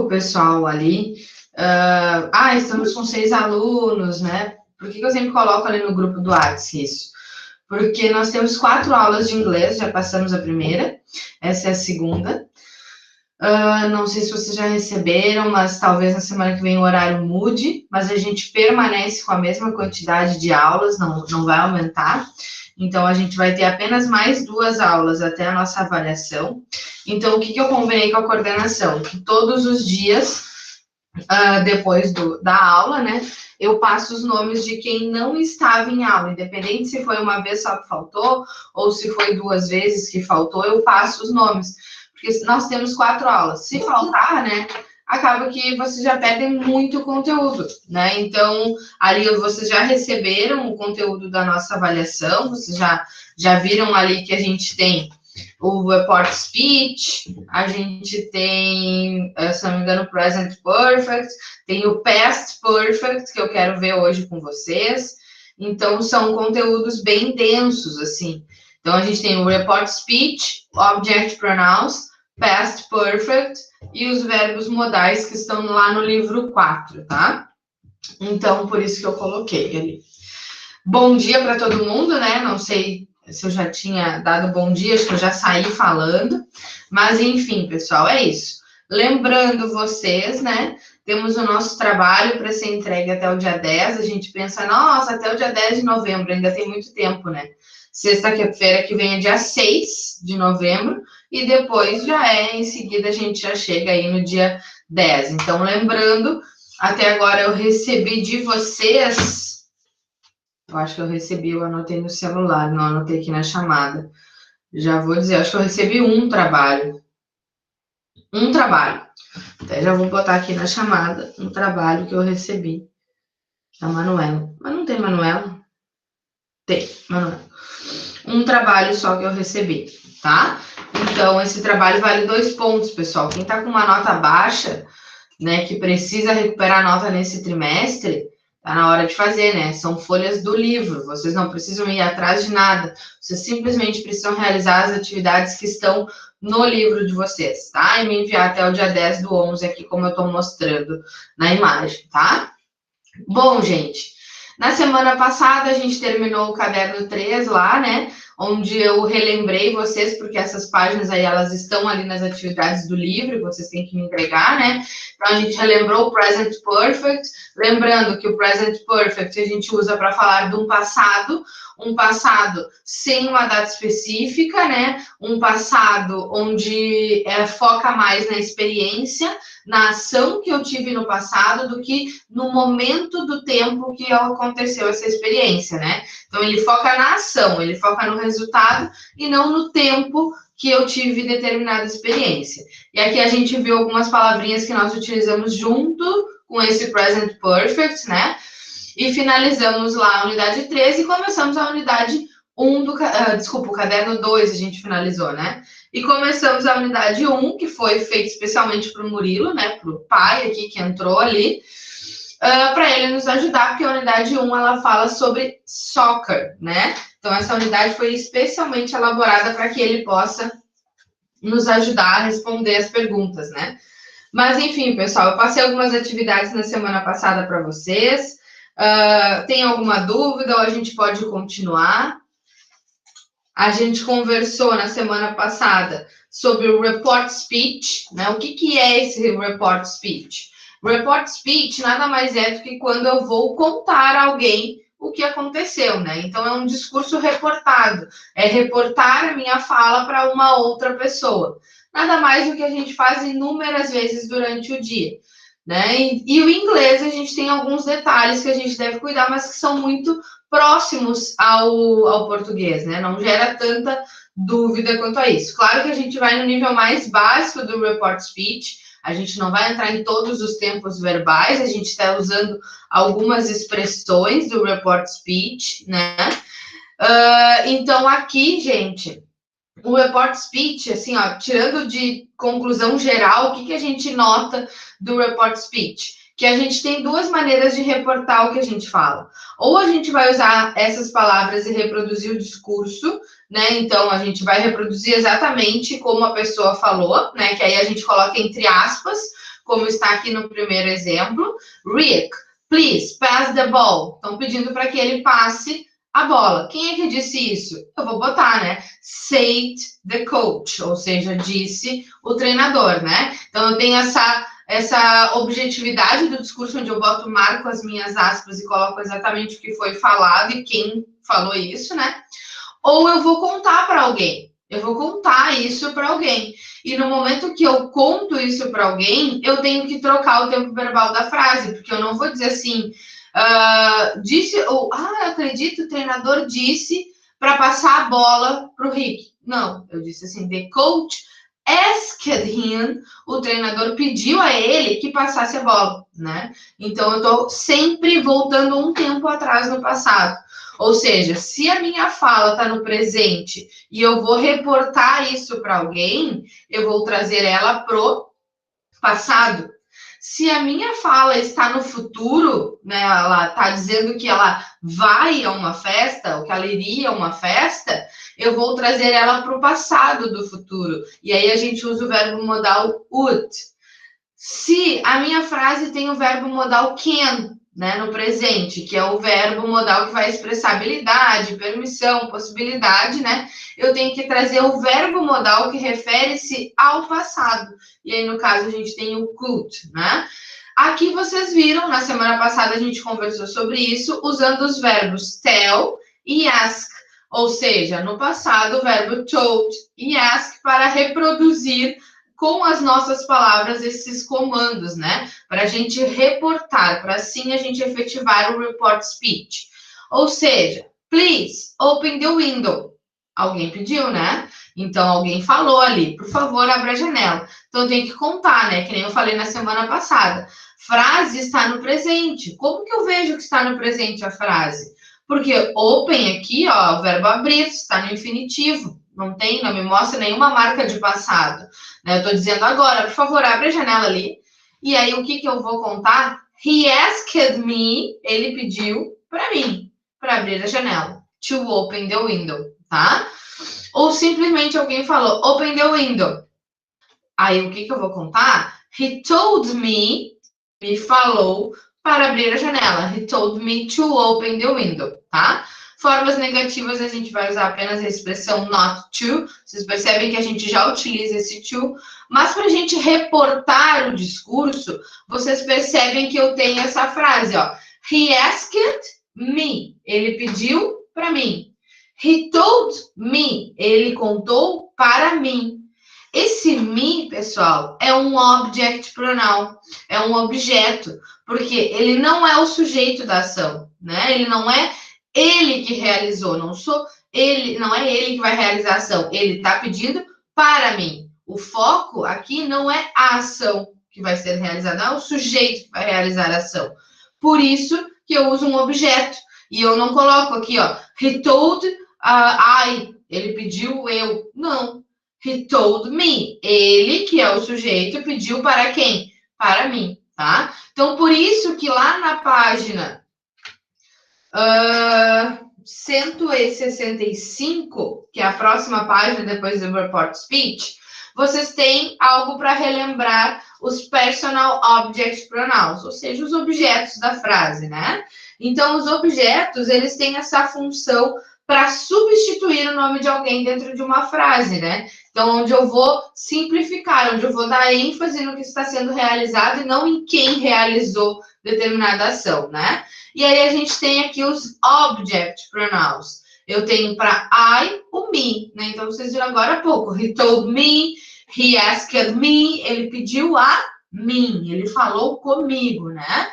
o pessoal ali. Estamos com 6 alunos, né? Por que eu sempre coloco ali no grupo do WhatsApp isso? Porque nós temos 4 aulas de inglês, já passamos a primeira, essa é a segunda. Não sei se vocês já receberam, mas talvez na semana que vem o horário mude, mas a gente permanece com a mesma quantidade de aulas, não vai aumentar. Então, a gente vai ter apenas mais 2 aulas até a nossa avaliação. Então, o que eu combinei com a coordenação? Que todos os dias, depois da aula, né, eu passo os nomes de quem não estava em aula, independente se foi uma vez só que faltou, ou se foi 2 vezes que faltou, eu passo os nomes. Porque nós temos 4 aulas. Se faltar, né, acaba que vocês já perdem muito conteúdo, né? Então, ali vocês já receberam o conteúdo da nossa avaliação, vocês já viram ali que a gente tem o report speech, a gente tem, se não me engano, o present perfect, tem o past perfect, que eu quero ver hoje com vocês. Então, são conteúdos bem densos, assim. Então, a gente tem o report speech, object pronouns, past perfect e os verbos modais que estão lá no livro 4, tá? Então, por isso que eu coloquei ali. Bom dia para todo mundo, né? Não sei se eu já tinha dado bom dia, acho que eu já saí falando. Mas, enfim, pessoal, é isso. Lembrando vocês, né? Temos o nosso trabalho para ser entregue até o dia 10. A gente pensa, nossa, até o dia 10 de novembro, ainda tem muito tempo, né? Sexta-feira que vem é dia 6 de novembro, e depois em seguida a gente já chega aí no dia 10. Então, lembrando, até agora eu recebi de vocês, eu acho que eu recebi, eu anotei no celular, não anotei aqui na chamada. Já vou dizer, acho que eu recebi um trabalho. Até já vou botar aqui na chamada um trabalho que eu recebi da Manuela. Mas não tem Manuela? Tem, Manuela. Um trabalho só que eu recebi, tá? Então, esse trabalho vale 2 pontos, pessoal. Quem tá com uma nota baixa, né, que precisa recuperar a nota nesse trimestre, tá na hora de fazer, né? São folhas do livro, vocês não precisam ir atrás de nada, vocês simplesmente precisam realizar as atividades que estão no livro de vocês, tá? E me enviar até o dia 10 do 11 aqui, como eu tô mostrando na imagem, tá? Bom, gente, na semana passada a gente terminou o caderno 3 lá, né? Onde eu relembrei vocês, porque essas páginas aí, elas estão ali nas atividades do livro, vocês têm que me entregar, né? Então, a gente relembrou o Present Perfect, lembrando que o Present Perfect a gente usa para falar de um passado sem uma data específica, né? Um passado onde foca mais na experiência, na ação que eu tive no passado, do que no momento do tempo que aconteceu essa experiência, né? Então, ele foca na ação, ele foca no resultado e não no tempo que eu tive determinada experiência. E aqui a gente viu algumas palavrinhas que nós utilizamos junto com esse Present Perfect, né? E finalizamos lá a unidade 13 e começamos a unidade 1 o caderno 2 a gente finalizou, né? E começamos a unidade 1, que foi feita especialmente para o Murilo, né? Para o pai aqui que entrou ali, para ele nos ajudar, porque a unidade 1 ela fala sobre soccer, né? Então, essa unidade foi especialmente elaborada para que ele possa nos ajudar a responder as perguntas, né? Mas, enfim, pessoal, eu passei algumas atividades na semana passada para vocês. Tem alguma dúvida ou a gente pode continuar? A gente conversou na semana passada sobre o report speech, né? O que é esse report speech? Report speech nada mais é do que quando eu vou contar a alguém o que aconteceu, né? Então, é um discurso reportado. É reportar a minha fala para uma outra pessoa. Nada mais do que a gente faz inúmeras vezes durante o dia, né? E o inglês, a gente tem alguns detalhes que a gente deve cuidar, mas que são muito próximos ao português, né? Não gera tanta dúvida quanto a isso. Claro que a gente vai no nível mais básico do report speech, a gente não vai entrar em todos os tempos verbais, a gente está usando algumas expressões do report speech, né? Então, aqui, gente, o report speech, assim, ó, tirando de conclusão geral, o que a gente nota do report speech? Que a gente tem 2 maneiras de reportar o que a gente fala. Ou a gente vai usar essas palavras e reproduzir o discurso, né? Então, a gente vai reproduzir exatamente como a pessoa falou, né? Que aí a gente coloca entre aspas, como está aqui no primeiro exemplo. Rick, please pass the ball. Estão pedindo para que ele passe a bola. Quem é que disse isso? Eu vou botar, né? Said the coach, ou seja, disse o treinador, né? Então, eu tenho essa objetividade do discurso, onde eu marco as minhas aspas e coloco exatamente o que foi falado e quem falou isso, né? Ou eu vou contar para alguém. Eu vou contar isso para alguém. E no momento que eu conto isso para alguém, eu tenho que trocar o tempo verbal da frase, porque eu não vou dizer assim, disse, ou, acredito, o treinador disse para passar a bola para o Rick. Não, eu disse assim, the coach asked him, o treinador pediu a ele que passasse a bola, né? Então, eu estou sempre voltando um tempo atrás no passado. Ou seja, se a minha fala está no presente e eu vou reportar isso para alguém, eu vou trazer ela pro passado. Se a minha fala está no futuro, né, ela está dizendo que ela vai a uma festa, ou que ela iria a uma festa, eu vou trazer ela para o passado do futuro. E aí a gente usa o verbo modal would. Se a minha frase tem o verbo modal can, né, no presente, que é o verbo modal que vai expressar habilidade, permissão, possibilidade, né? Eu tenho que trazer o verbo modal que refere-se ao passado. E aí, no caso, a gente tem o could, né? Aqui vocês viram, na semana passada a gente conversou sobre isso, usando os verbos tell e ask. Ou seja, no passado, o verbo told e ask para reproduzir com as nossas palavras esses comandos, né? Para a gente reportar, para assim a gente efetivar o report speech. Ou seja, please open the window. Alguém pediu, né? Então alguém falou ali, por favor, abra a janela. Então tem que contar, né? Que nem eu falei na semana passada. Frase está no presente. Como que eu vejo que está no presente a frase? Porque open aqui, ó, o verbo abrir, está no infinitivo. Não me mostra nenhuma marca de passado. Né? Eu estou dizendo agora, por favor, abre a janela ali. E aí, o que eu vou contar? He asked me, ele pediu para mim, para abrir a janela. To open the window, tá? Ou simplesmente alguém falou, open the window. Aí, o que eu vou contar? He told me falou para abrir a janela. He told me to open the window, tá? Formas negativas, a gente vai usar apenas a expressão not to. Vocês percebem que a gente já utiliza esse to. Mas para a gente reportar o discurso, vocês percebem que eu tenho essa frase, ó. He asked me. Ele pediu para mim. He told me. Ele contou para mim. Esse me, pessoal, é um object pronoun, é um objeto, porque ele não é o sujeito da ação, né? Ele não é ele que realizou, não é ele que vai realizar a ação, ele está pedindo para mim. O foco aqui não é a ação que vai ser realizada, não é o sujeito que vai realizar a ação. Por isso que eu uso um objeto, e eu não coloco aqui, ó, he told I, ele pediu eu, não. He told me. Ele, que é o sujeito, pediu para quem? Para mim, tá? Então, por isso que lá na página 165, que é a próxima página depois do report speech, vocês têm algo para relembrar os personal object pronouns, ou seja, os objetos da frase, né? Então, os objetos, eles têm essa função para substituir o nome de alguém dentro de uma frase, né? Então, onde eu vou simplificar, onde eu vou dar ênfase no que está sendo realizado e não em quem realizou determinada ação, né? E aí a gente tem aqui os object pronouns. Eu tenho para I o me, né? Então, vocês viram agora há pouco. He told me, he asked me, ele pediu a mim, ele falou comigo, né?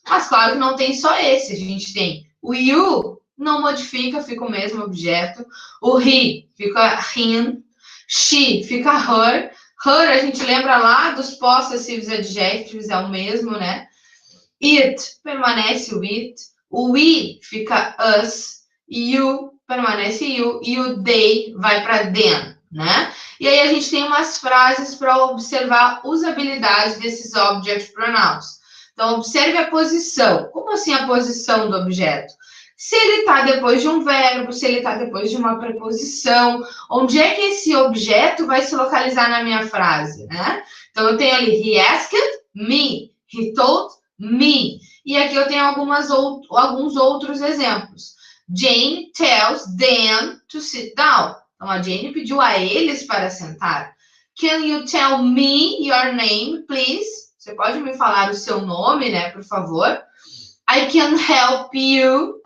Mas claro que não tem só esse, a gente tem o you, não modifica, fica o mesmo objeto. O he fica him. She fica her. Her, a gente lembra lá dos possessivos adjectives, é o mesmo, né? It permanece o it. O we fica us. You permanece you. E o they vai para them, né? E aí a gente tem umas frases para observar a usabilidade desses object pronouns. Então, observe a posição. Como assim a posição do objeto? Se ele está depois de um verbo, se ele está depois de uma preposição, onde é que esse objeto vai se localizar na minha frase, né? Então, eu tenho ali, he asked me. He told me. E aqui eu tenho alguns outros exemplos. Jane tells them to sit down. Então, a Jane pediu a eles para sentar. Can you tell me your name, please? Você pode me falar o seu nome, né, por favor? I can help you.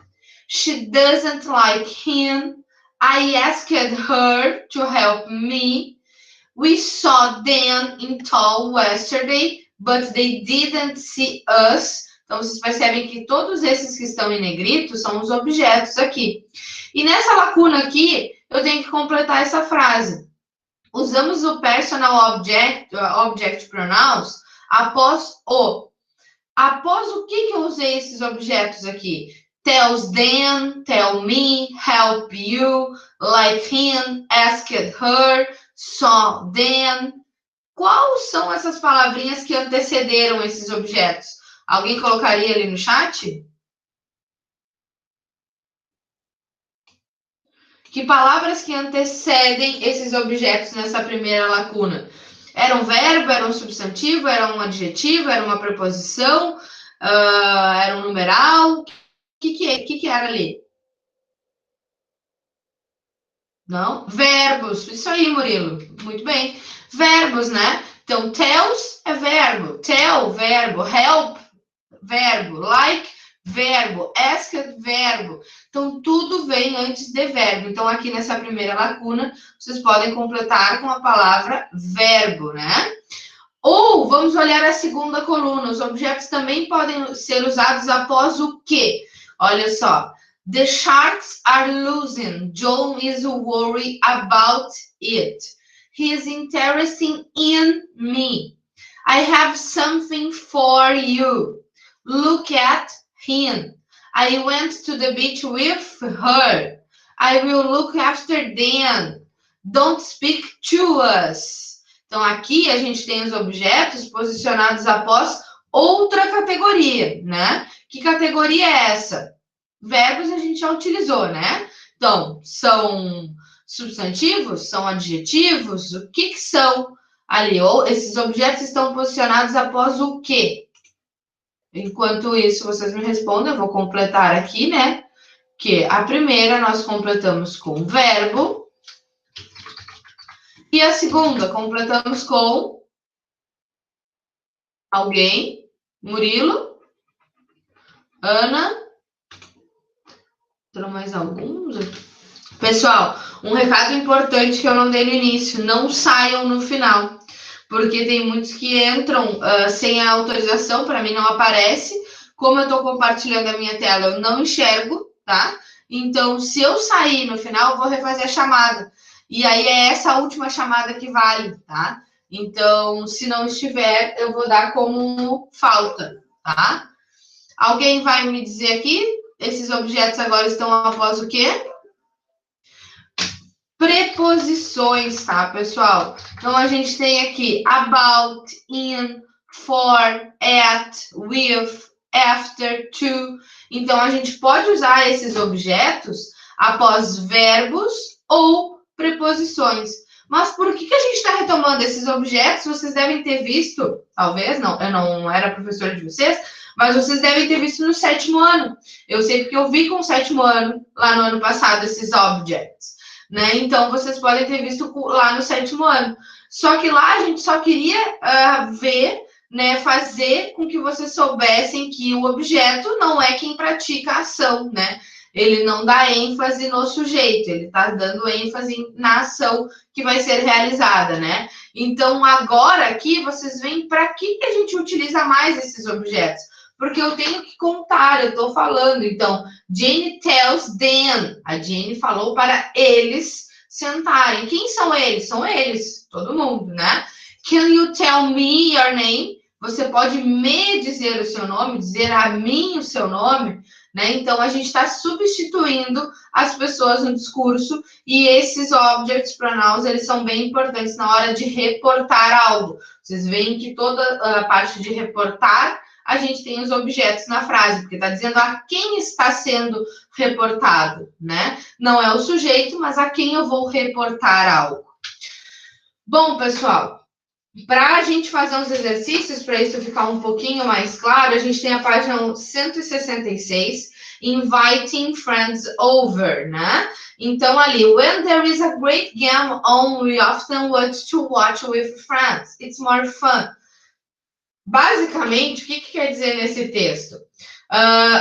She doesn't like him. I asked her to help me. We saw them in town yesterday, but they didn't see us. Então, vocês percebem que todos esses que estão em negrito são os objetos aqui. E nessa lacuna aqui, eu tenho que completar essa frase. Usamos o personal object pronouns após o. Após o que eu usei esses objetos aqui? Tells them, tell me, help you, like him, asked her, saw them. Quais são essas palavrinhas que antecederam esses objetos? Alguém colocaria ali no chat? Que palavras que antecedem esses objetos nessa primeira lacuna? Era um verbo, era um substantivo, era um adjetivo, era uma preposição, era um numeral? O que era ali? Não? Verbos. Isso aí, Murilo. Muito bem. Verbos, né? Então, tells é verbo. Tell, verbo. Help, verbo. Like, verbo. Ask, verbo. Então, tudo vem antes de verbo. Então, aqui nessa primeira lacuna, vocês podem completar com a palavra verbo, né? Ou, vamos olhar a segunda coluna. Os objetos também podem ser usados após o quê? Olha só. The sharks are losing. John is worried about it. He is interested in me. I have something for you. Look at him. I went to the beach with her. I will look after them. Don't speak to us. Então, aqui a gente tem os objetos posicionados após outra categoria, né? Que categoria é essa? Verbos a gente já utilizou, né? Então, são substantivos? São adjetivos? O que são ali? Ou esses objetos estão posicionados após o quê? Enquanto isso, vocês me respondem, eu vou completar aqui, né? Que a primeira nós completamos com verbo. E a segunda, completamos com alguém. Murilo? Ana? Tem mais alguns? Pessoal, um recado importante que eu não dei no início. Não saiam no final. Porque tem muitos que entram sem a autorização. Para mim não aparece. Como eu estou compartilhando a minha tela, eu não enxergo, tá? Então, se eu sair no final, eu vou refazer a chamada. E aí é essa última chamada que vale, tá? Então, se não estiver, eu vou dar como falta, tá? Alguém vai me dizer aqui? Esses objetos agora estão após o quê? Preposições, tá, pessoal? Então, a gente tem aqui about, in, for, at, with, after, to. Então, a gente pode usar esses objetos após verbos ou preposições. Mas por que a gente está retomando esses objetos? Vocês devem ter visto, talvez, não, eu não era professora de vocês, mas vocês devem ter visto no 7º ano. Eu sei porque eu vi com o 7º ano, lá no ano passado, esses objects, né? Então, vocês podem ter visto lá no 7º ano. Só que lá a gente só queria ver, né, fazer com que vocês soubessem que o objeto não é quem pratica a ação, né? Ele não dá ênfase no sujeito, ele está dando ênfase na ação que vai ser realizada, né? Então, agora aqui, vocês veem para que a gente utiliza mais esses objetos. Porque eu tenho que contar, eu estou falando. Então, Jane tells them. A Jane falou para eles sentarem. Quem são eles? São eles, todo mundo, né? Can you tell me your name? Você pode me dizer o seu nome, dizer a mim o seu nome, né? Então, a gente está substituindo as pessoas no discurso e esses objects pronouns, eles são bem importantes na hora de reportar algo. Vocês veem que toda a parte de reportar, a gente tem os objetos na frase, porque está dizendo a quem está sendo reportado, né? Não é o sujeito, mas a quem eu vou reportar algo. Bom, pessoal, Para a gente fazer uns exercícios, para isso ficar um pouquinho mais claro, a gente tem a página 166, Inviting Friends Over, né? Então, ali, when there is a great game on, we often want to watch with friends. It's more fun. Basicamente, o que quer dizer nesse texto?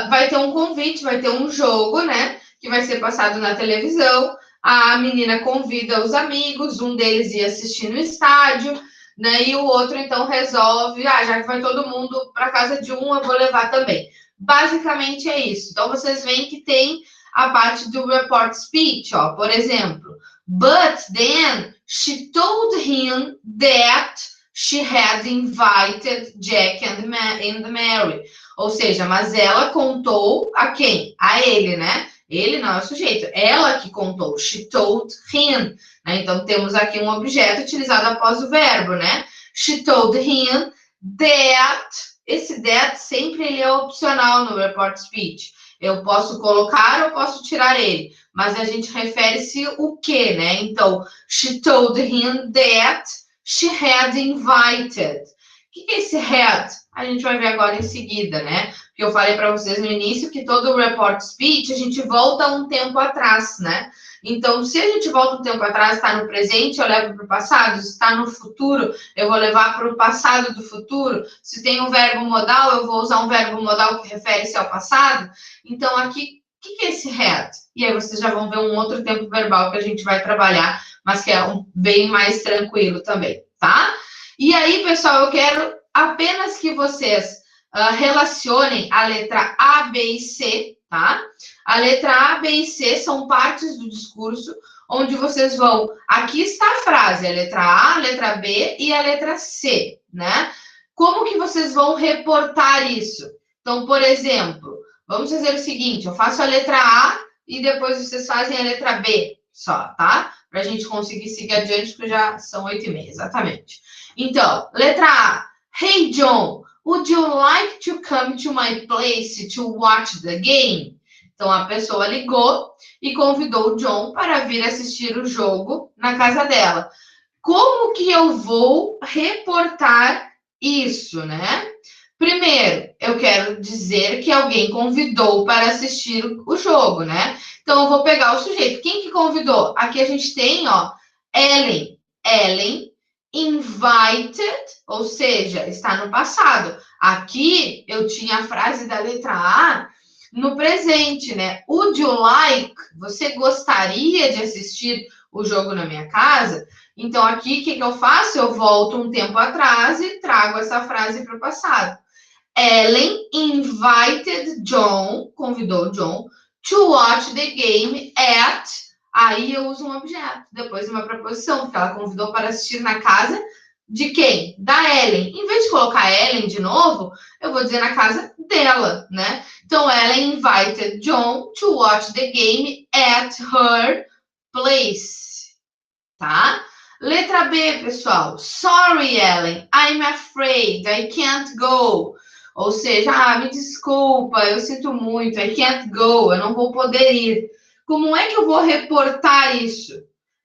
Vai ter um convite, vai ter um jogo, né? Que vai ser passado na televisão. A menina convida os amigos, um deles ia assistir no estádio, né? E o outro, então, resolve, já que vai todo mundo para casa de um, eu vou levar também. Basicamente é isso. Então, vocês veem que tem a parte do report speech, ó, por exemplo. But then she told him that she had invited Jack and Mary. Ou seja, mas ela contou a quem? A ele, né? Ele não é o sujeito. Ela que contou. She told him. Né? Então, temos aqui um objeto utilizado após o verbo, né? She told him that. Esse that sempre ele é opcional no report speech. Eu posso colocar ou posso tirar ele. Mas a gente refere-se o que, né? Então, she told him that she had invited. O que é esse had? A gente vai ver agora em seguida, né? Porque eu falei para vocês no início que todo o report speech a gente volta um tempo atrás, né? Então, se a gente volta um tempo atrás, está no presente, eu levo para o passado. Se está no futuro, eu vou levar para o passado do futuro. Se tem um verbo modal, eu vou usar um verbo modal que refere-se ao passado. Então, aqui, o que é esse had? E aí vocês já vão ver um outro tempo verbal que a gente vai trabalhar, mas que é bem mais tranquilo também, tá? E aí, pessoal, eu quero apenas que vocês relacionem a letra A, B e C, tá? A letra A, B e C são partes do discurso onde vocês vão... Aqui está a frase, a letra A, a letra B e a letra C, né? Como que vocês vão reportar isso? Então, por exemplo, vamos fazer o seguinte, eu faço a letra A e depois vocês fazem a letra B só, tá? Para a gente conseguir seguir adiante, porque já são 8h30, exatamente. Então, letra A. Hey, John, would you like to come to my place to watch the game? Então, a pessoa ligou e convidou o John para vir assistir o jogo na casa dela. Como que eu vou reportar isso, né? Primeiro, eu quero dizer que alguém convidou para assistir o jogo, né? Então, eu vou pegar o sujeito. Quem que convidou? Aqui a gente tem, ó, Ellen. Ellen invited, ou seja, está no passado. Aqui eu tinha a frase da letra A no presente, né? Would you like? Você gostaria de assistir o jogo na minha casa? Então, aqui, o que eu faço? Eu volto um tempo atrás e trago essa frase para o passado. Ellen invited John, convidou John, to watch the game at... Aí eu uso um objeto, depois uma preposição, porque ela convidou para assistir na casa de quem? Da Ellen. Em vez de colocar Ellen de novo, eu vou dizer na casa dela, né? Então, Ellen invited John to watch the game at her place, tá? Letra B, pessoal. Sorry, Ellen, I'm afraid, I can't go. Ou seja, me desculpa, eu sinto muito, I can't go, eu não vou poder ir. Como é que eu vou reportar isso?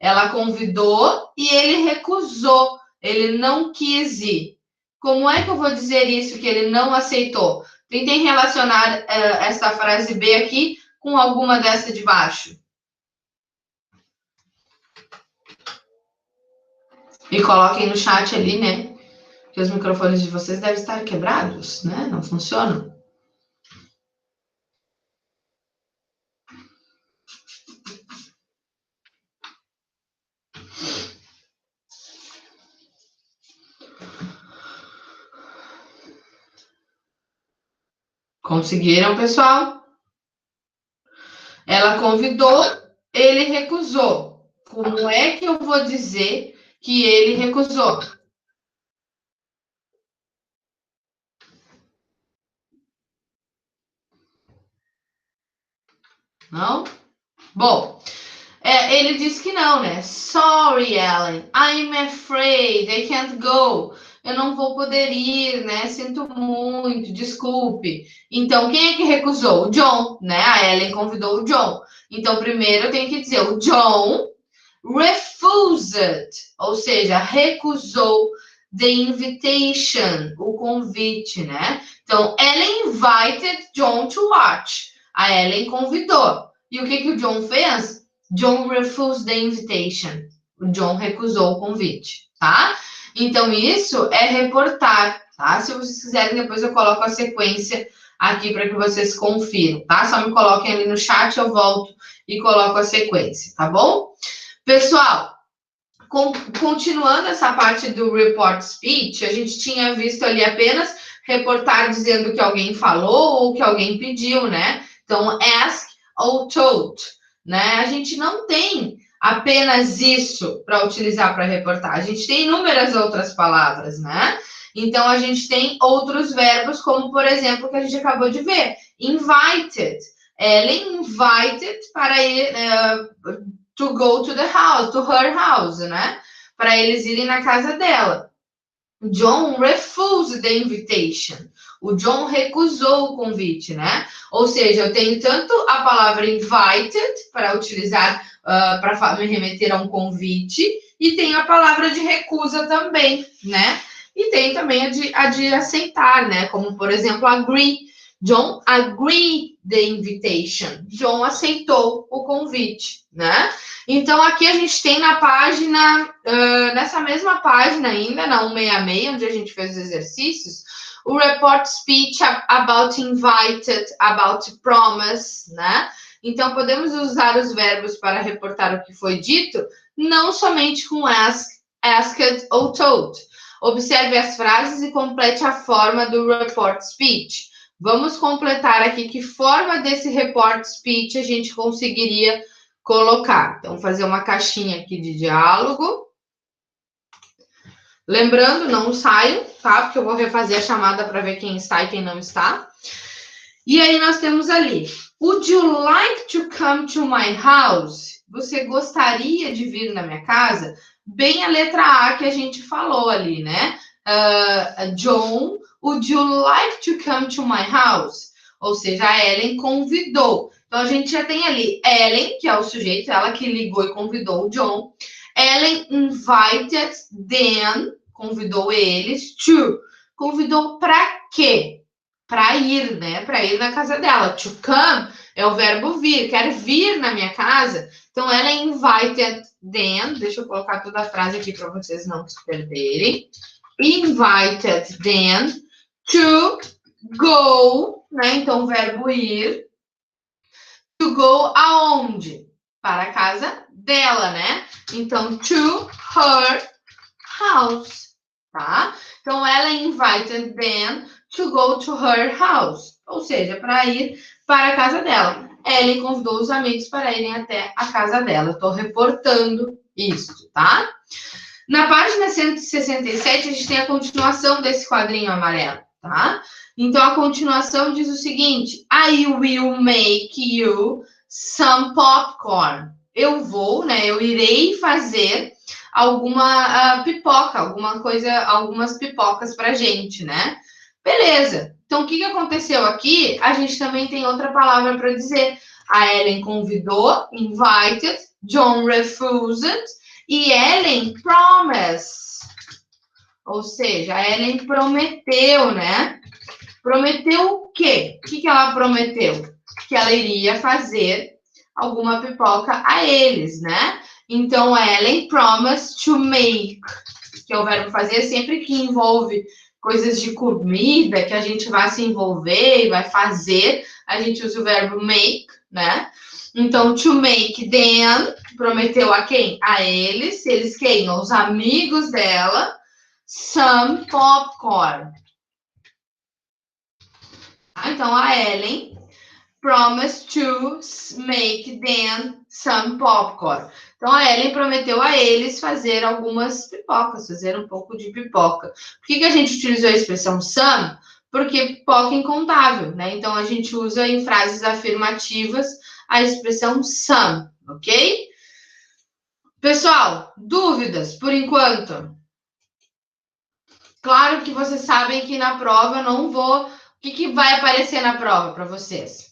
Ela convidou e ele recusou, ele não quis ir. Como é que eu vou dizer isso, que ele não aceitou? Tentem relacionar essa frase B aqui com alguma dessa de baixo. E coloquem no chat ali, né? Que os microfones de vocês devem estar quebrados, né? Não funcionam. Conseguiram, pessoal? Ela convidou, ele recusou. Como é que eu vou dizer que ele recusou? Não? Bom, ele disse que não, né? Sorry, Ellen, I'm afraid I can't go. Eu não vou poder ir, né? Sinto muito, desculpe. Então, quem é que recusou? O John, né? A Ellen convidou o John. Então, primeiro eu tenho que dizer, o John refused, ou seja, recusou the invitation, o convite, né? Então, Ellen invited John to watch. A Ellen convidou. E o que o John fez? John refused the invitation. O John recusou o convite, tá? Então, isso é reportar, tá? Se vocês quiserem, depois eu coloco a sequência aqui para que vocês confiram, tá? Só me coloquem ali no chat, eu volto e coloco a sequência, tá bom? Pessoal, continuando essa parte do report speech, a gente tinha visto ali apenas reportar dizendo que alguém falou ou que alguém pediu, né? Então, ask ou told, né? A gente não tem apenas isso para utilizar para reportar. A gente tem inúmeras outras palavras, né? Então, a gente tem outros verbos, como, por exemplo, que a gente acabou de ver. Invited. Ellen invited para ir to go to the house, to her house, né? Para eles irem na casa dela. John refused the invitation. O John recusou o convite, né? Ou seja, eu tenho tanto a palavra invited para utilizar para me remeter a um convite e tenho a palavra de recusa também, né? E tem também a de aceitar, né? Como, por exemplo, agree. John agreed the invitation. John aceitou o convite, né? Então, aqui a gente tem na página, nessa mesma página ainda, na 166, onde a gente fez os exercícios, o report speech about invited, about promise, né? Então, podemos usar os verbos para reportar o que foi dito, não somente com asked ou told. Observe as frases e complete a forma do report speech. Vamos completar aqui que forma desse report speech a gente conseguiria colocar. Então, fazer uma caixinha aqui de diálogo. Lembrando, não saio, tá? Porque eu vou refazer a chamada para ver quem está e quem não está. E aí nós temos ali, would you like to come to my house? Você gostaria de vir na minha casa? Bem a letra A que a gente falou ali, né? John, would you like to come to my house? Ou seja, a Ellen convidou. Então, a gente já tem ali Ellen, que é o sujeito, ela que ligou e convidou o John. Ellen invited them, convidou eles, to. Convidou para quê? Para ir, né? Para ir na casa dela. To come é o verbo vir, quer vir na minha casa. Então, ela invited them, deixa eu colocar toda a frase aqui para vocês não se perderem. Invited them to go, né? Então, o verbo ir. To go aonde? Para a casa dela, né? Então, to her house, tá? Então, ela invited them to go to her house. Ou seja, para ir para a casa dela. Ellen convidou os amigos para irem até a casa dela. Estou reportando isso, tá? Na página 167, a gente tem a continuação desse quadrinho amarelo, tá? Então, a continuação diz o seguinte: I will make you some popcorn. Eu vou, né? Eu irei fazer alguma pipoca, alguma coisa, algumas pipocas pra gente, né? Beleza. Então, o que aconteceu aqui? A gente também tem outra palavra para dizer. A Ellen convidou, invited, John refused, e Ellen promised. Ou seja, a Ellen prometeu, né? Prometeu o quê? O que ela prometeu? Que ela iria fazer alguma pipoca a eles, né? Então, a Ellen promised to make, que é o verbo fazer sempre que envolve coisas de comida, que a gente vai se envolver e vai fazer, a gente usa o verbo make, né? Então, to make them, prometeu a quem? A eles. Eles quem? Os amigos dela. Some popcorn. Então, a Ellen promised to make them some popcorn. Então, a Ellen prometeu a eles fazer algumas pipocas, fazer um pouco de pipoca. Por que a gente utilizou a expressão some? Porque pipoca é incontável, né? Então, a gente usa em frases afirmativas a expressão some, ok? Pessoal, dúvidas por enquanto? Claro que vocês sabem que na prova eu não vou... O que vai aparecer na prova para vocês?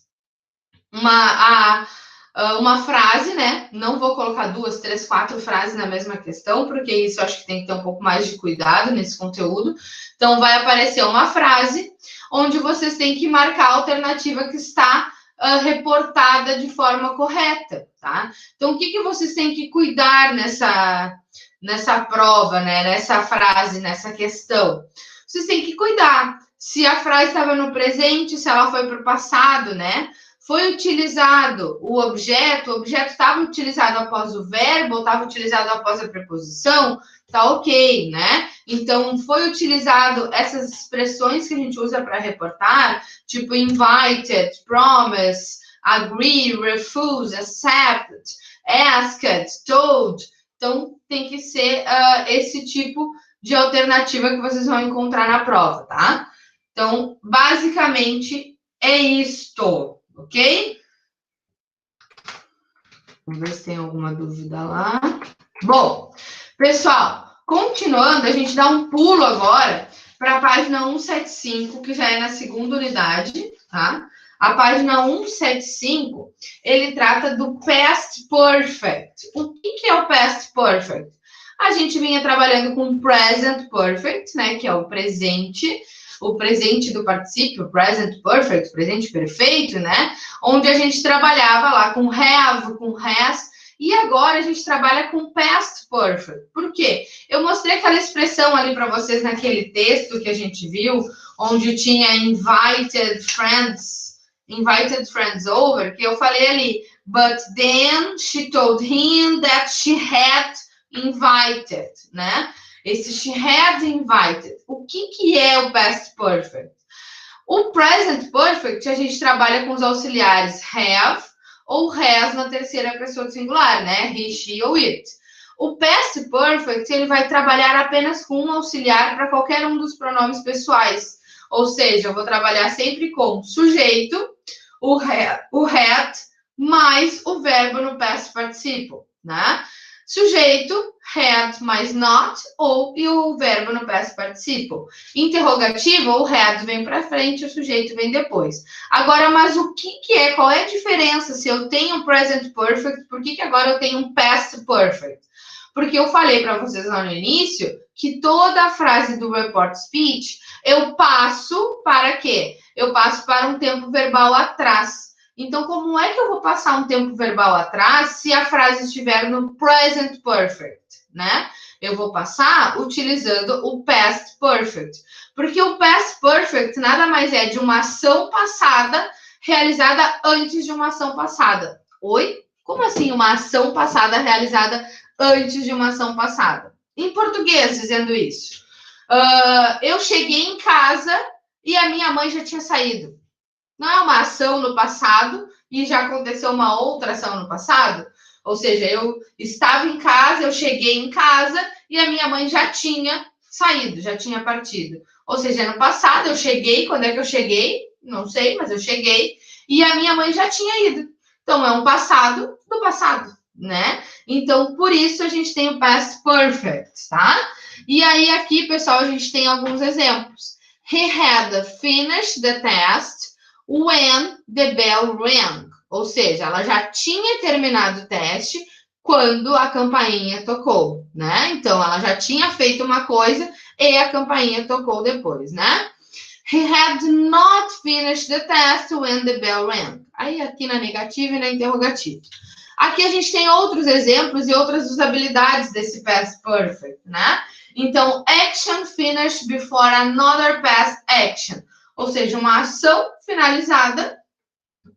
uma frase, né? Não vou colocar 2, 3, 4 frases na mesma questão, porque isso eu acho que tem que ter um pouco mais de cuidado nesse conteúdo. Então, vai aparecer uma frase onde vocês têm que marcar a alternativa que está reportada de forma correta, tá? Então, o que vocês têm que cuidar nessa prova, né? Nessa frase, nessa questão? Vocês têm que cuidar se a frase estava no presente, se ela foi para o passado, né? Foi utilizado o objeto estava utilizado após o verbo, ou estava utilizado após a preposição, tá ok, né? Então, foi utilizado essas expressões que a gente usa para reportar, tipo invited, promise, agree, refuse, accept, asked, told. Então, tem que ser esse tipo de alternativa que vocês vão encontrar na prova, tá? Então, basicamente, é isto, ok? Vamos ver se tem alguma dúvida lá. Bom, pessoal, continuando, a gente dá um pulo agora para a página 175, que já é na segunda unidade, tá? A página 175, ele trata do past perfect. O que é o past perfect? A gente vinha trabalhando com present perfect, né, que é o presente do particípio, present perfect, presente perfeito, né, onde a gente trabalhava lá com have, com has, e agora a gente trabalha com past perfect. Por quê? Eu mostrei aquela expressão ali para vocês naquele texto que a gente viu, onde tinha invited friends over, que eu falei ali, but then she told him that she had invited, né? Esse she had invited. O que é o past perfect? O present perfect, a gente trabalha com os auxiliares have ou has na terceira pessoa do singular, né? He, she ou it. O past perfect, ele vai trabalhar apenas com um auxiliar para qualquer um dos pronomes pessoais. Ou seja, eu vou trabalhar sempre com sujeito, o had, mais o verbo no past participle, né? Sujeito, had mais not, e o verbo no past participle. Interrogativo, o had vem para frente, o sujeito vem depois. Agora, mas o que é? Qual é a diferença se eu tenho present perfect, por que agora eu tenho um past perfect? Porque eu falei para vocês lá no início que toda a frase do report speech eu passo para quê? Eu passo para um tempo verbal atrás. Então, como é que eu vou passar um tempo verbal atrás se a frase estiver no present perfect, né? Eu vou passar utilizando o past perfect. Porque o past perfect nada mais é de uma ação passada realizada antes de uma ação passada. Oi? Como assim uma ação passada realizada antes de uma ação passada? Em português, dizendo isso. Eu cheguei em casa e a minha mãe já tinha saído. Não é uma ação no passado e já aconteceu uma outra ação no passado? Ou seja, eu estava em casa, eu cheguei em casa e a minha mãe já tinha saído, já tinha partido. Ou seja, no passado eu cheguei, quando é que eu cheguei? Não sei, mas eu cheguei e a minha mãe já tinha ido. Então, é um passado do passado, né? Então, por isso a gente tem o past perfect, tá? E aí, aqui, pessoal, a gente tem alguns exemplos. He had finished the test when the bell rang. Ou seja, ela já tinha terminado o teste quando a campainha tocou, né? Então, ela já tinha feito uma coisa e a campainha tocou depois, né? He had not finished the test when the bell rang. Aí, aqui na negativa e na interrogativa. Aqui a gente tem outros exemplos e outras usabilidades desse past perfect, né? Então, action finished before another past action. Ou seja, uma ação finalizada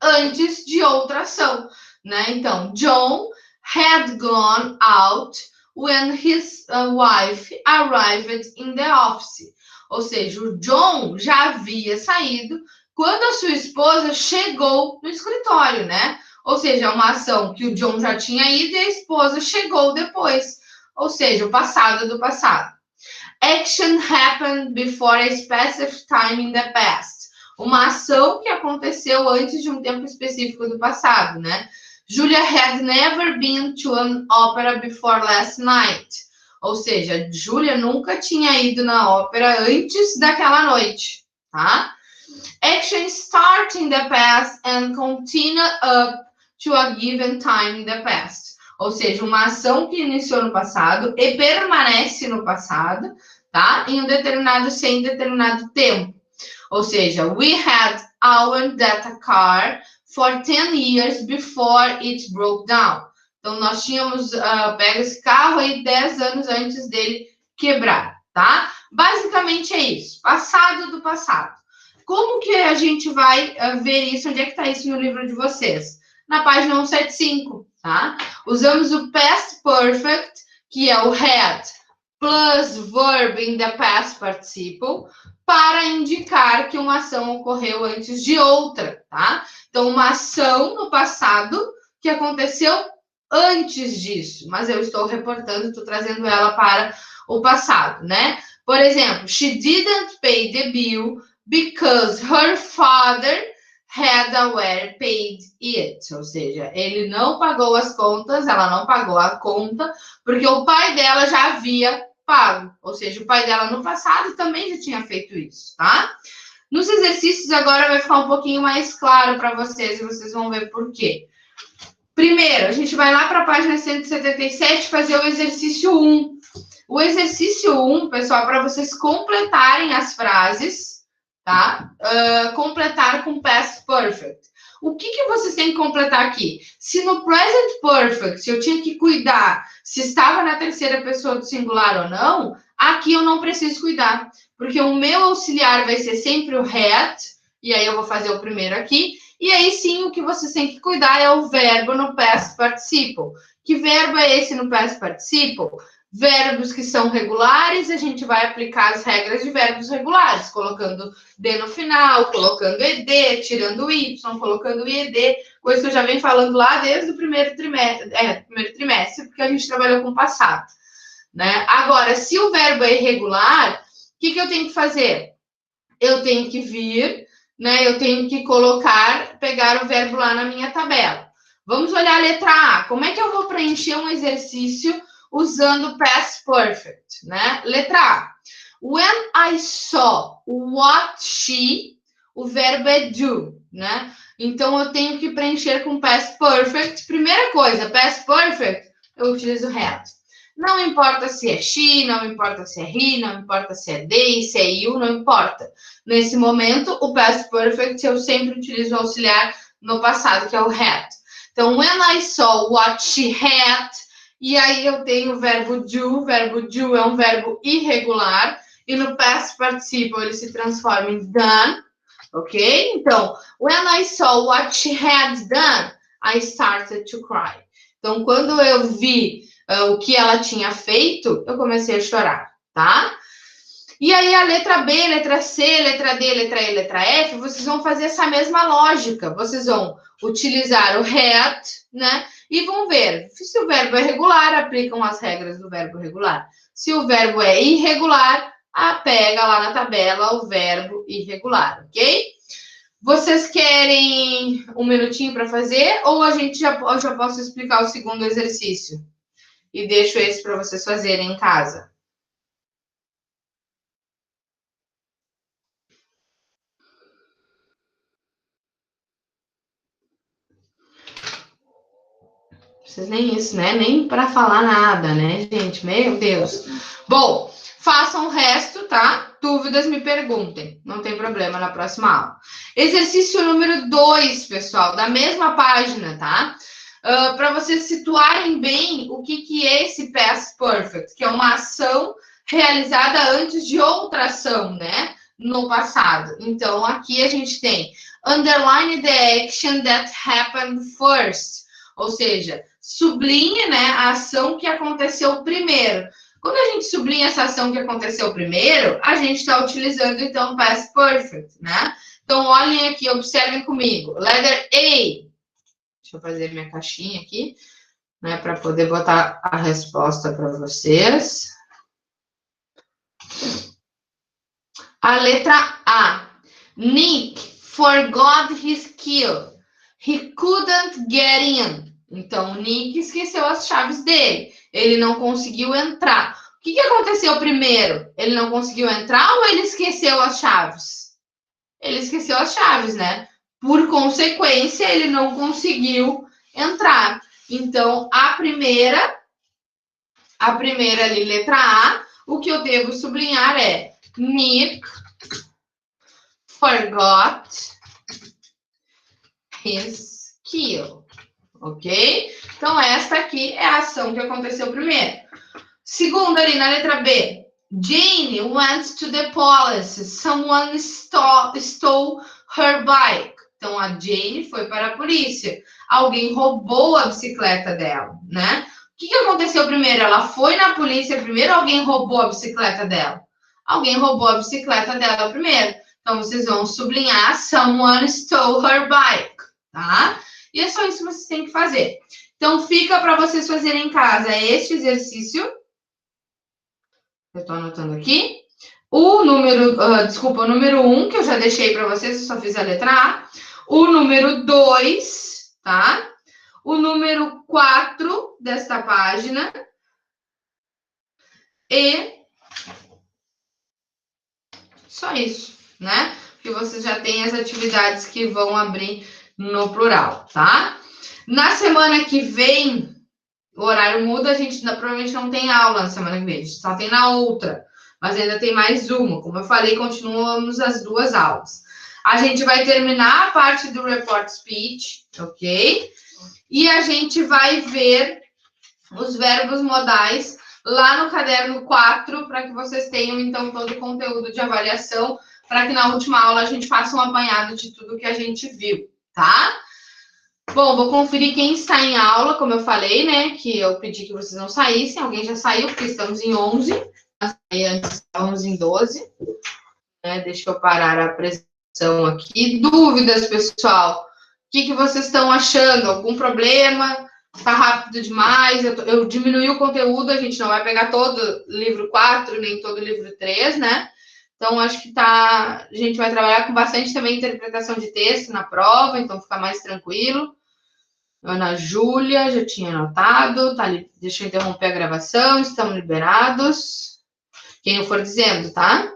antes de outra ação, né? Então, John had gone out when his wife arrived in the office. Ou seja, o John já havia saído quando a sua esposa chegou no escritório, né? Ou seja, uma ação que o John já tinha ido e a esposa chegou depois. Ou seja, o passado do passado. Action happened before a specific time in the past. Uma ação que aconteceu antes de um tempo específico do passado, né? Julia had never been to an opera before last night. Ou seja, Julia nunca tinha ido na ópera antes daquela noite, tá? Action start in the past and continue up to a given time in the past. Ou seja, uma ação que iniciou no passado e permanece no passado, tá? Em um determinado tempo. Ou seja, we had owned that car for 10 years before it broke down. Então, nós tínhamos pego esse carro aí 10 anos antes dele quebrar, tá? Basicamente é isso, passado do passado. Como que a gente vai ver isso? Onde é que está isso no livro de vocês? Na página 175, tá? Usamos o past perfect, que é o had, plus verb in the past participle, para indicar que uma ação ocorreu antes de outra, tá? Então, uma ação no passado que aconteceu antes disso, mas eu estou reportando, estou trazendo ela para o passado, né? Por exemplo, she didn't pay the bill because her father had already paid it. Ou seja, ele não pagou as contas, ela não pagou a conta, porque o pai dela já havia pago. Ou seja, o pai dela no passado também já tinha feito isso, tá? Nos exercícios agora vai ficar um pouquinho mais claro para vocês, e vocês vão ver por quê. Primeiro, a gente vai lá para a página 177 fazer o exercício 1. O exercício 1, pessoal, para vocês completarem as frases, tá? Completar com past perfect. O que vocês têm que completar aqui? Se no present perfect eu tinha que cuidar se estava na terceira pessoa do singular ou não, aqui eu não preciso cuidar, porque o meu auxiliar vai ser sempre o had, e aí eu vou fazer o primeiro aqui, e aí sim o que vocês têm que cuidar é o verbo no past participle. Que verbo é esse no past participle? Verbos que são regulares, a gente vai aplicar as regras de verbos regulares, colocando D no final, colocando ED, tirando o Y, colocando IED, coisa que eu já venho falando lá desde o primeiro trimestre, porque a gente trabalhou com o passado, né? Agora, se o verbo é irregular, o que eu tenho que fazer? Eu tenho que vir, né? Eu tenho que pegar o verbo lá na minha tabela. Vamos olhar a letra A. Como é que eu vou preencher um exercício usando past perfect, né? Letra A. When I saw what she, o verbo é do, né? Então, eu tenho que preencher com past perfect. Primeira coisa, past perfect, eu utilizo had. Não importa se é she, não importa se é he, não importa se é they, se é you, não importa. Nesse momento, o past perfect eu sempre utilizo o auxiliar no passado, que é o had. Então, when I saw what she had, e aí eu tenho o verbo do é um verbo irregular, e no past participle ele se transforma em done, ok? Então, when I saw what she had done, I started to cry. Então, quando eu vi o que ela tinha feito, eu comecei a chorar, tá? E aí a letra B, letra C, letra D, letra E, letra F, vocês vão fazer essa mesma lógica. Vocês vão utilizar o had, né? E vão ver, se o verbo é regular, aplicam as regras do verbo regular. Se o verbo é irregular, pega lá na tabela o verbo irregular, ok? Vocês querem um minutinho para fazer ou a gente já posso explicar o segundo exercício? E deixo esse para vocês fazerem em casa. Vocês nem isso, né? Nem para falar nada, né, gente? Meu Deus. Bom, façam o resto, tá? Dúvidas, me perguntem. Não tem problema na próxima aula. Exercício número 2, pessoal, da mesma página, tá? Para vocês situarem bem o que é esse past perfect, que é uma ação realizada antes de outra ação, né? No passado. Então, aqui a gente tem underline the action that happened first. Ou seja, sublinhe, né, a ação que aconteceu primeiro. Quando a gente sublinha essa ação que aconteceu primeiro, a gente está utilizando, então, past perfect, né? Então, olhem aqui, observem comigo. Letter A. Deixa eu fazer minha caixinha aqui, né, para poder botar a resposta para vocês. A letra A. Nick forgot his key. He couldn't get in. Então, o Nick esqueceu as chaves dele. Ele não conseguiu entrar. O que aconteceu primeiro? Ele não conseguiu entrar ou ele esqueceu as chaves? Ele esqueceu as chaves, né? Por consequência, ele não conseguiu entrar. Então, a primeira ali, letra A, o que eu devo sublinhar é Nick forgot his key, ok? Então, esta aqui é a ação que aconteceu primeiro. Segunda ali, na letra B, Jane went to the police. Someone stole her bike. Então, a Jane foi para a polícia. Alguém roubou a bicicleta dela, né? O que aconteceu primeiro? Ela foi na polícia primeiro ou alguém roubou a bicicleta dela? Alguém roubou a bicicleta dela primeiro. Então, vocês vão sublinhar someone stole her bike, tá? E é só isso que vocês têm que fazer. Então, fica para vocês fazerem em casa este exercício. Eu estou anotando aqui. O número 1, que eu já deixei para vocês, eu só fiz a letra A. O número 2, tá? O número 4 desta página. E só isso, né? Que vocês já têm as atividades que vão abrir no plural, tá? Na semana que vem, o horário muda, a gente provavelmente não tem aula na semana que vem, a gente só tem na outra. Mas ainda tem mais uma. Como eu falei, continuamos as 2 aulas. A gente vai terminar a parte do report speech, ok? E a gente vai ver os verbos modais lá no caderno 4, para que vocês tenham, então, todo o conteúdo de avaliação, para que na última aula a gente faça um apanhado de tudo que a gente viu, tá? Bom, vou conferir quem está em aula, como eu falei, né? Que eu pedi que vocês não saíssem. Alguém já saiu, porque estamos em 11. Antes estávamos em 12. Né? Deixa eu parar a apresentação aqui. Dúvidas, pessoal? O que vocês estão achando? Algum problema? Está rápido demais? Eu diminui o conteúdo, a gente não vai pegar todo livro 4, nem todo livro 3, né? Então, acho que a gente vai trabalhar com bastante também interpretação de texto na prova, então fica mais tranquilo. Ana Júlia, já tinha anotado, tá ali, deixa eu interromper a gravação, estamos liberados. Quem eu for dizendo, tá?